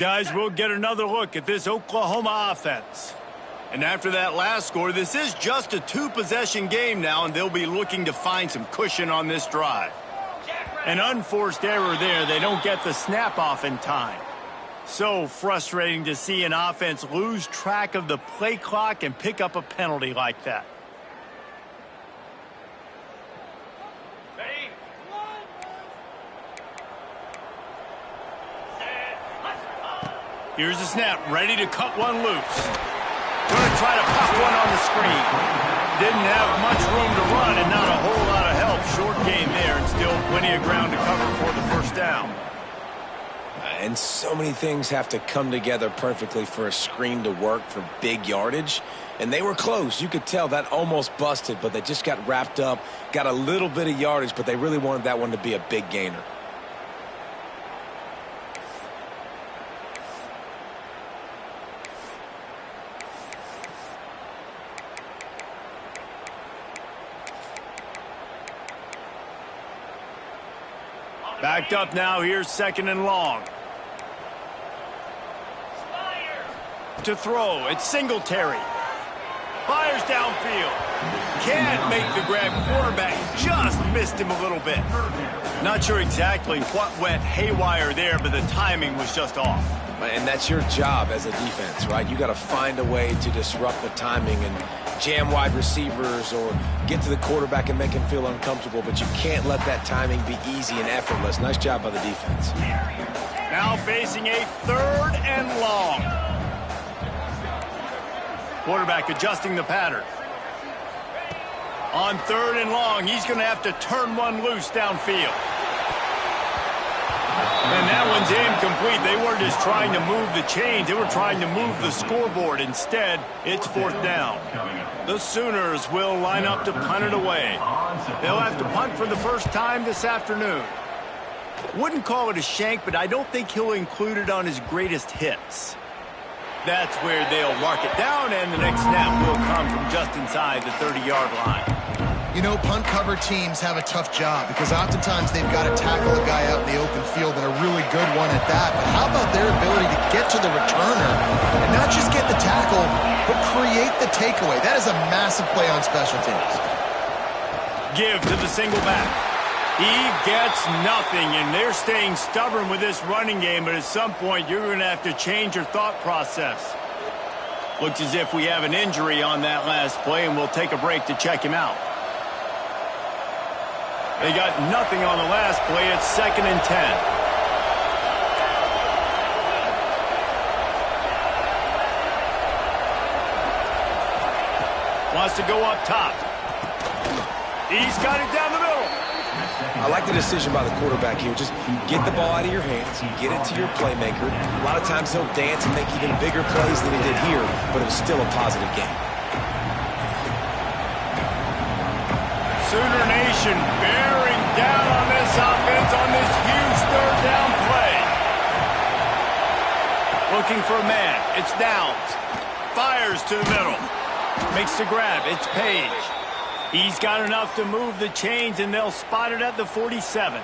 Guys, we'll get another look at this Oklahoma offense. And after that last score, this is just a two-possession game now, and they'll be looking to find some cushion on this drive. An unforced error there. They don't get the snap off in time. So frustrating to see an offense lose track of the play clock and pick up a penalty like that. Here's the snap, ready to cut one loose. Going to try to pop one on the screen. Didn't have much room to run and not a whole lot of help. Short game there and still plenty of ground to cover for the first down. And so many things have to come together perfectly for a screen to work for big yardage. And they were close. You could tell that almost busted, but they just got wrapped up, got a little bit of yardage, but they really wanted that one to be a big gainer. Backed up now, here's 2nd and long. To throw, it's Singletary. Fires downfield. Can't make the grab. Quarterback just missed him a little bit. Not sure exactly what went haywire there, but the timing was just off. And that's your job as a defense, right? You got to find a way to disrupt the timing and jam wide receivers or get to the quarterback and make him feel uncomfortable, but you can't let that timing be easy and effortless. Nice job by the defense. Now facing a 3rd and long. Quarterback adjusting the pattern. On 3rd and long, he's going to have to turn one loose downfield. And that one's incomplete. They weren't just trying to move the chains. They were trying to move the scoreboard. Instead, it's 4th down. The Sooners will line up to punt it away. They'll have to punt for the first time this afternoon. Wouldn't call it a shank, but I don't think he'll include it on his greatest hits. That's where they'll mark it down, and the next snap will come from just inside the 30-yard line. You know, punt cover teams have a tough job because oftentimes they've got to tackle a guy out in the open field and a really good one at that. But how about their ability to get to the returner and not just get the tackle, but create the takeaway? That is a massive play on special teams. Give to the single back. He gets nothing, and they're staying stubborn with this running game, but at some point you're going to have to change your thought process. Looks as if we have an injury on that last play, and we'll take a break to check him out. They got nothing on the last play. It's 2nd and 10. Wants to go up top. He's got it down the middle. I like the decision by the quarterback here. Just get the ball out of your hands, get it to your playmaker. A lot of times he'll dance and make even bigger plays than he did here, but it was still a positive game. Sooner Nation bearing down on this offense on this huge 3rd down play. Looking for a man. It's Downs. Fires to the middle. Makes the grab. It's Page. He's got enough to move the chains, and they'll spot it at the 47.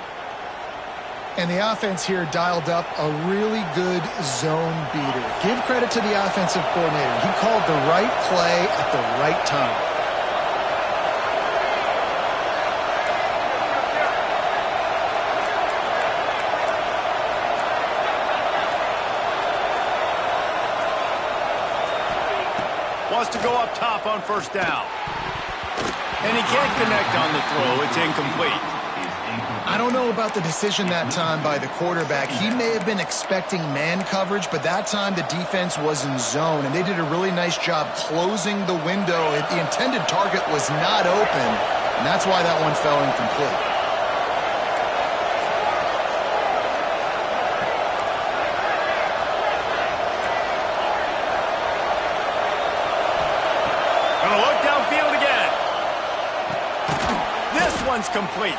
And the offense here dialed up a really good zone beater. Give credit to the offensive coordinator. He called the right play at the right time. Wants to go up top on 1st down. And he can't connect on the throw. It's incomplete. I don't know about the decision that time by the quarterback. He may have been expecting man coverage, but that time the defense was in zone, and they did a really nice job closing the window. The intended target was not open, and that's why that one fell incomplete. Gonna look downfield again. This one's complete.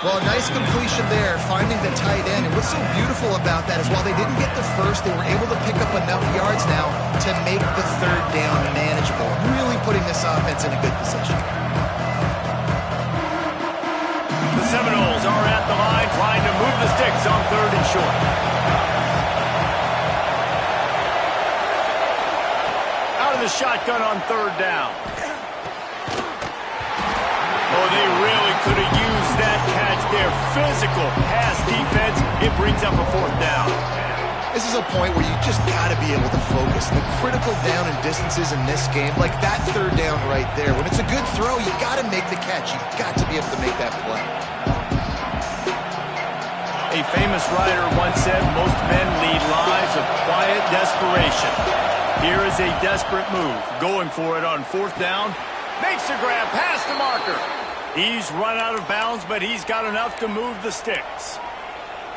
Well, nice completion there, finding the tight end. And what's so beautiful about that is while they didn't get the first, they were able to pick up enough yards now to make the 3rd down manageable, really putting this offense in a good position. The Seminoles are at the line trying to move the sticks on 3rd and short. the shotgun on third down. Oh, they really could have used that catch there. Physical pass defense. It brings up a fourth down. This is a point where you just got to be able to focus. The critical down and distances in this game, like that third down right there. When it's a good throw, you got to make the catch. You got to be able to make that play. A famous writer once said, most men lead lives of quiet desperation. Here is a desperate move. Going for it on fourth down. Makes the grab past the marker. He's run out of bounds, but he's got enough to move the sticks.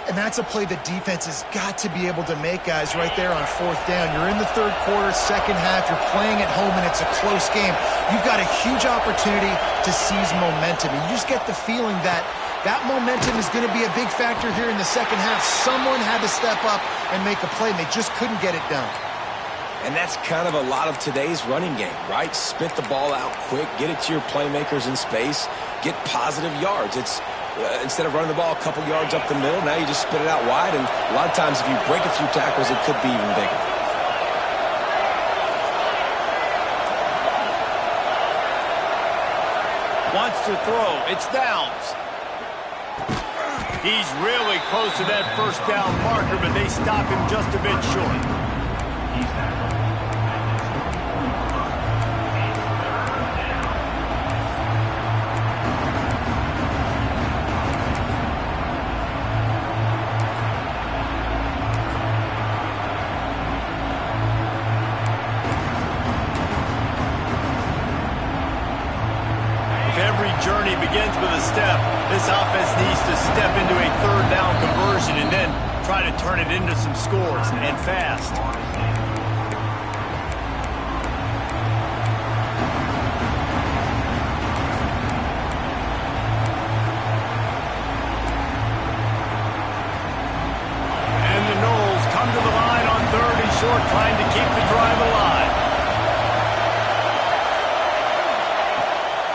And that's a play the defense has got to be able to make, guys, right there on fourth down. You're in the third quarter, second half. You're playing at home, and it's a close game. You've got a huge opportunity to seize momentum. And you just get the feeling that that momentum is going to be a big factor here in the second half. Someone had to step up and make a play, and they just couldn't get it done. And that's kind of a lot of today's running game, right? Spit the ball out quick, get it to your playmakers in space, get positive yards. It's instead of running the ball a couple yards up the middle, now you just spit it out wide, and a lot of times if you break a few tackles, it could be even bigger. Wants to throw. It's Downs. He's really close to that first down marker, but they stop him just a bit short. Journey begins with a step. This offense needs to step into a third down conversion and then try to turn it into some scores, and fast. And the Knowles come to the line on third and short, trying to keep the drive alive.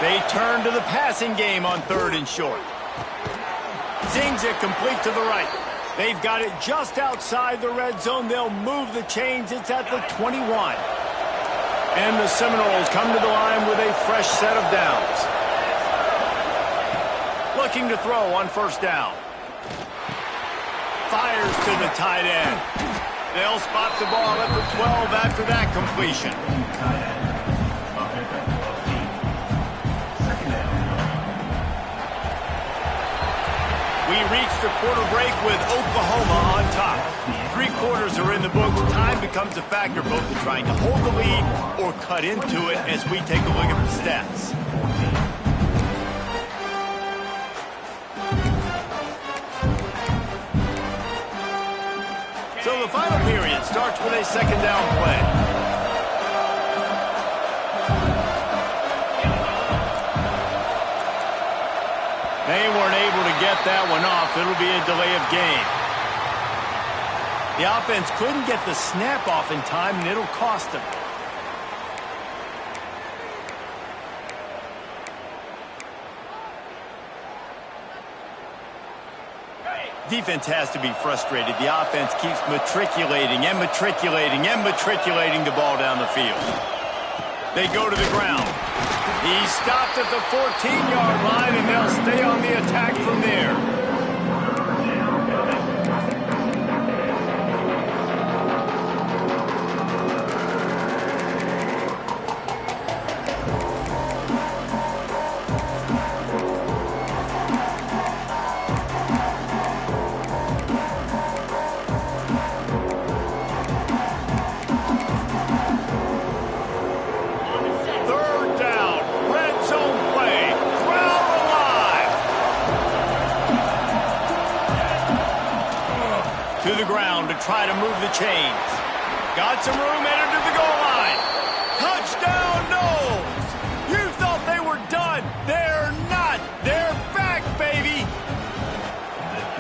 They turn to the passing game on third and short. Zings it complete to the right. They've got it just outside the red zone. They'll move the chains. It's at the 21. And the Seminoles come to the line with a fresh set of downs. Looking to throw on first down. Fires to the tight end. They'll spot the ball at the 12 after that completion. We reach the quarter break with Oklahoma on top. 3 quarters are in the books. Time becomes a factor both in trying to hold the lead or cut into it as we take a look at the stats. So the final period starts with a second down play. They weren't able to get that one off. It'll be a delay of game. The offense couldn't get the snap off in time, and it'll cost them. Defense has to be frustrated. The offense keeps matriculating and matriculating and matriculating the ball down the field. They go to the ground. He stopped at the 14-yard line, and they'll stay on the attack from there. Try to move the chains. Got some room, entered to the goal line. Touchdown, Knowles! You thought they were done. They're not. They're back, baby.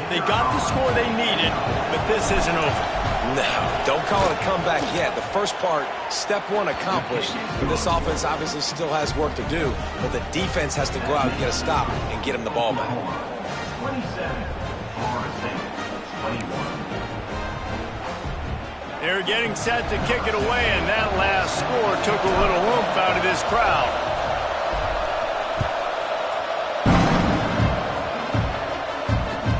They got the score they needed, but this isn't over. No, don't call it a comeback yet. The first part, step one accomplished. But this offense obviously still has work to do, but the defense has to go out and get a stop and get him the ball back. 27, 21. They're getting set to kick it away, and that last score took a little oomph out of this crowd.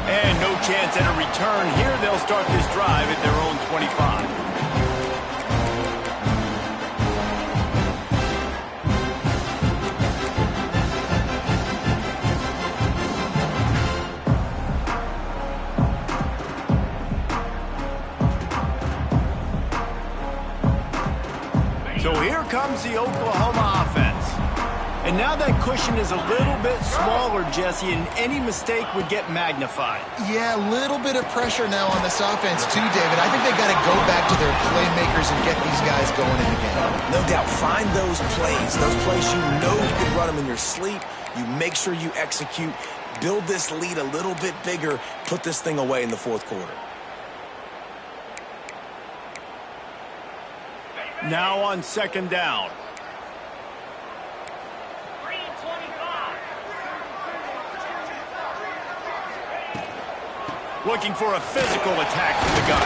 And no chance at a return here. They'll start this drive at their own 25. So here comes the Oklahoma offense. And now that cushion is a little bit smaller, Jesse, and any mistake would get magnified. Yeah, a little bit of pressure now on this offense too, David. I think they got to go back to their playmakers and get these guys going in the game. No doubt. Find those plays you know you can run them in your sleep. You make sure you execute. Build this lead a little bit bigger. Put this thing away in the fourth quarter. Now on second down. Looking for a physical attack from the gun.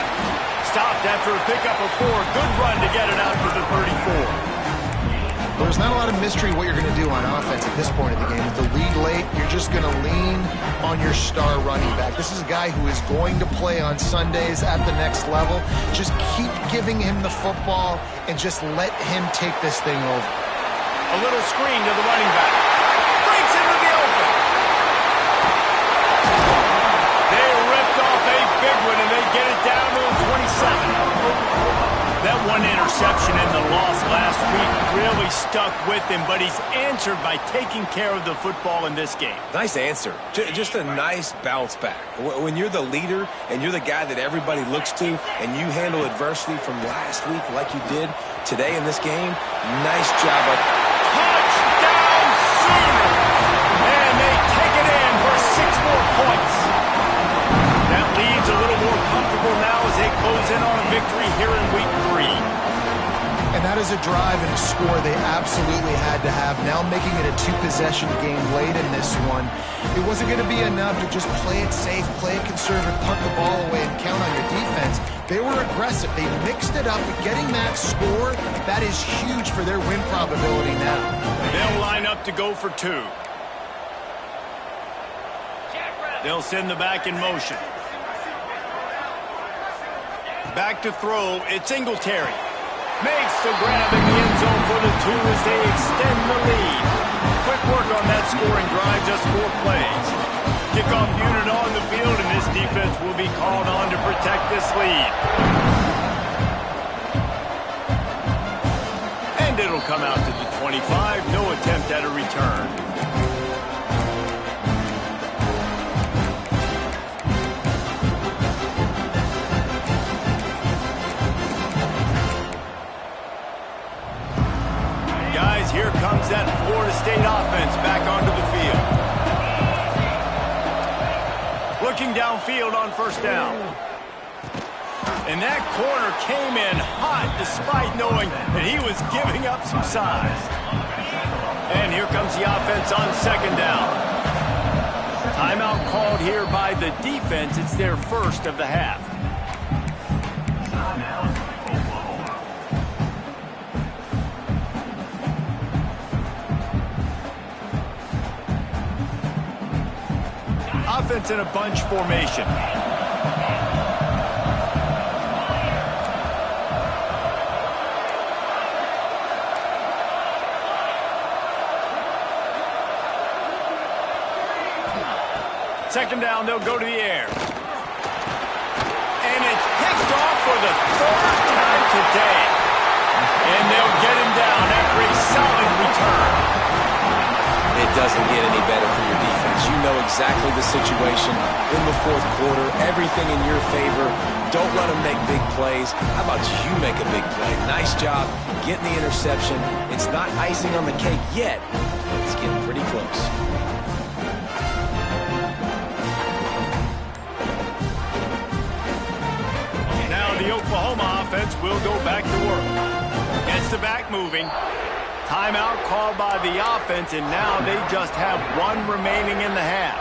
Stopped after a pickup of 4. Good run to get it out to the 34. There's not a lot of mystery what you're going to do on offense at this point of the game. With the lead late, you're just going to lean on your star running back. This is a guy who is going to play on Sundays at the next level. Just keep giving him the football and just let him take this thing over. A little screen to the running back. Breaks into the open. They ripped off a big one, and they get it down to the 27. That one interception and the loss last week really stuck with him, but he's answered by taking care of the football in this game. Nice answer. Just a nice bounce back. When you're the leader and you're the guy that everybody looks to and you handle adversity from last week like you did today in this game, nice job. Touchdown Sooners! And they take it in for 6 more points. That leads a little more comfortable now as they close in on a victory here in week 3. And that is a drive and a score they absolutely had to have. Now making it a 2-possession game late in this one. It wasn't going to be enough to just play it safe, play it conservative, punt the ball away, and count on your defense. They were aggressive. They mixed it up. Getting that score, that is huge for their win probability now. They'll line up to go for 2. They'll send the back in motion. Back to throw. It's Singletary. Makes the grab in the end zone for the 2 as they extend the lead. Quick work on that scoring drive, just 4 plays. Kickoff unit on the field, and this defense will be called on to protect this lead. And it'll come out to the 25. No attempt at a return. Here comes that Florida State offense back onto the field. Looking downfield on first down. And that corner came in hot despite knowing that he was giving up some size. And here comes the offense on second down. Timeout called here by the defense. It's their first of the half. Offense in a bunch formation. Second down, they'll go to the air. And it's picked off for the 3rd time today. And they'll get him down after a solid return. It doesn't get any better for your defense. You know exactly the situation in the fourth quarter. Everything in your favor. Don't let them make big plays. How about you make a big play? Nice job getting the interception. It's not icing on the cake yet, but it's getting pretty close. Now the Oklahoma offense will go back to work. Gets the back moving. Timeout called by the offense, and now they just have 1 remaining in the half.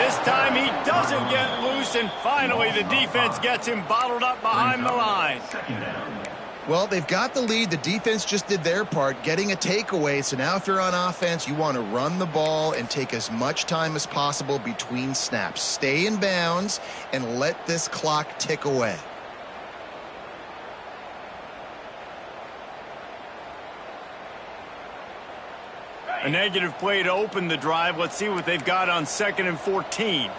This time he doesn't get loose, and finally the defense gets him bottled up behind the line. Well, they've got the lead. The defense just did their part, getting a takeaway. So now if you're on offense, you want to run the ball and take as much time as possible between snaps. Stay in bounds and let this clock tick away. A negative play to open the drive. Let's see what they've got on 2nd and 14.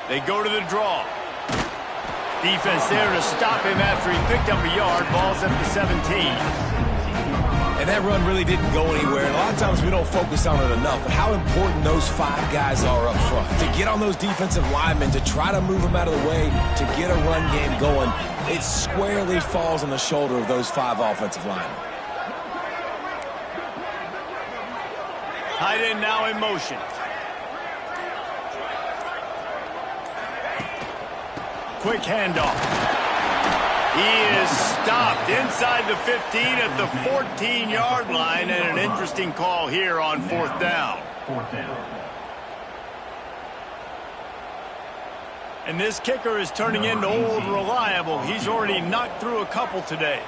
They go to the draw. Defense there to stop him after he picked up a yard. Ball's at the 17. And that run really didn't go anywhere. And a lot of times we don't focus on it enough, but how important those 5 guys are up front. To get on those defensive linemen, to try to move them out of the way, to get a run game going, it squarely falls on the shoulder of those 5 offensive linemen. Tight end now in motion. Quick handoff. He is stopped inside the 15 at the 14-yard line, and an interesting call here on 4th down. And this kicker is turning into old reliable. He's already knocked through a couple today.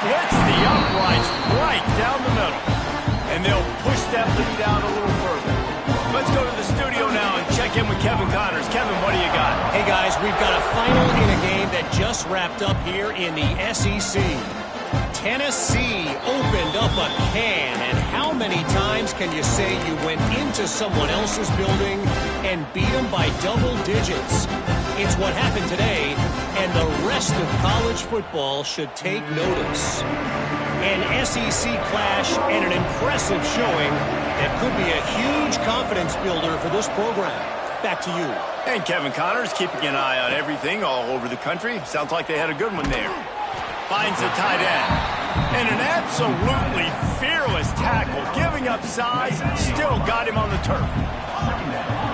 Hits the uprights right down the middle. And they'll push that lead out a little further. Let's go to the studio now and check in with Kevin Connors. Kevin, what do you got? Hey, guys, we've got a final in a game that just wrapped up here in the SEC. Tennessee opened up a can, and how many times can you say you went into someone else's building and beat them by double digits? It's what happened today, and the rest of college football should take notice. An SEC clash and an impressive showing that could be a huge confidence builder for this program. Back to you. And Kevin Connors keeping an eye on everything all over the country. Sounds like they had a good one there. Finds the tight end. And an absolutely fearless tackle. Giving up size, still got him on the turf.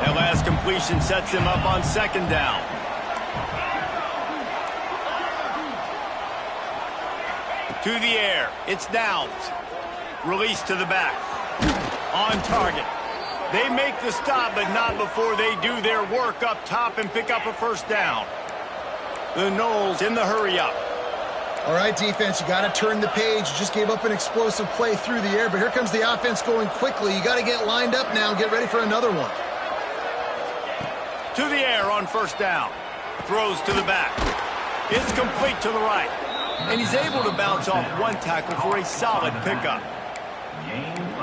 That last completion sets him up on 2nd down. To the air. It's Downs. Release to the back. On target. They make the stop, but not before they do their work up top and pick up a 1st down. The Noles in the hurry-up. All right, defense, you got to turn the page. You just gave up an explosive play through the air, but here comes the offense going quickly. You got to get lined up now and get ready for another one. To the air on 1st down. Throws to the back. It's complete to the right. And he's able to bounce off one tackle for a solid pickup.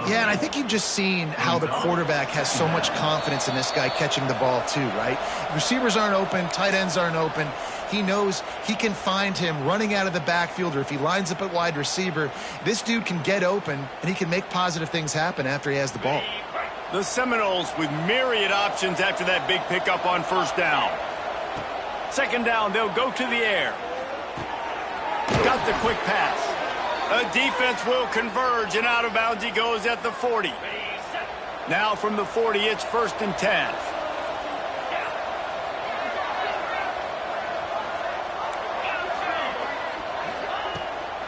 Yeah, and I think you've just seen how the quarterback has so much confidence in this guy catching the ball too, right? Receivers aren't open, tight ends aren't open. He knows he can find him running out of the backfield, or if he lines up at wide receiver, this dude can get open, and he can make positive things happen after he has the ball. The Seminoles with myriad options after that big pickup on 1st down. 2nd down, they'll go to the air. Got the quick pass. A defense will converge, and out of bounds he goes at the 40. Now from the 40, it's 1st and 10.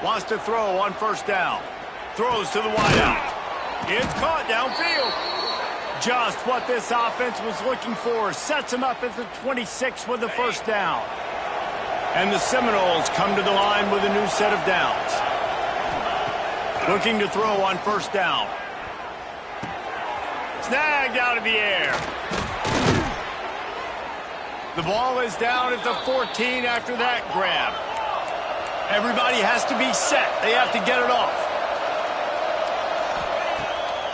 Wants to throw on 1st down. Throws to the wideout. It's caught downfield. Just what this offense was looking for. Sets him up at the 26 with the 1st down. And the Seminoles come to the line with a new set of downs. Looking to throw on 1st down. Snagged out of the air. The ball is down at the 14 after that grab. Everybody has to be set. They have to get it off.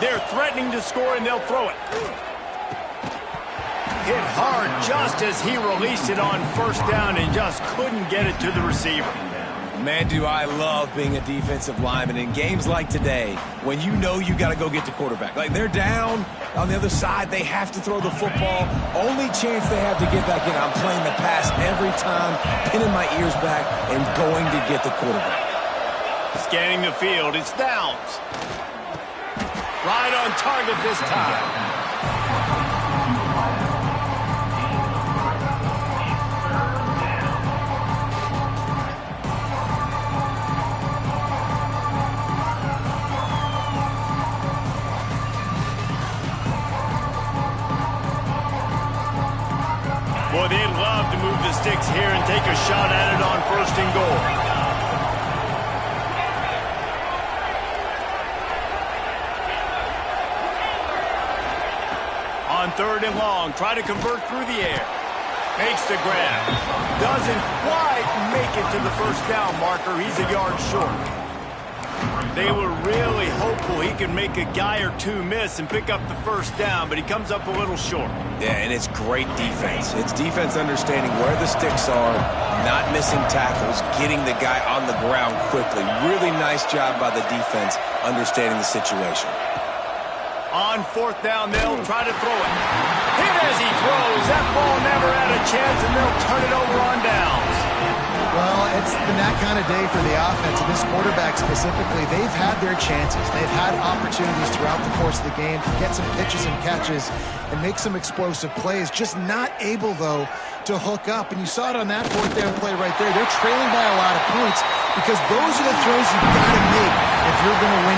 They're threatening to score, and they'll throw it. Hit hard just as he released it on 1st down and just couldn't get it to the receiver. Man, do I love being a defensive lineman in games like today when you know you got to go get the quarterback. Like, they're down on the other side. They have to throw the football. Only chance they have to get back in. I'm playing the pass every time, pinning my ears back and going to get the quarterback. Scanning the field, it's Downs. Right on target this time. Boy, they'd love to move the sticks here and take a shot at it on 1st and goal. On 3rd and long, try to convert through the air. Makes the grab. Doesn't quite make it to the 1st down marker. He's a yard short. They were really hopeful he could make a guy or two miss and pick up the 1st down, but he comes up a little short. Yeah, and it's great defense. It's defense understanding where the sticks are, not missing tackles, getting the guy on the ground quickly. Really nice job by the defense understanding the situation. On 4th down, they'll try to throw it. Hit as he throws. That ball never had a chance, and they'll turn it over on downs. Well, it's been that kind of day for the offense, and this quarterback specifically. They've had their chances. They've had opportunities throughout the course of the game to get some pitches and catches and make some explosive plays. Just not able, though, to hook up. And you saw it on that 4th down play right there. They're trailing by a lot of points because those are the throws you've got to make if you're going to win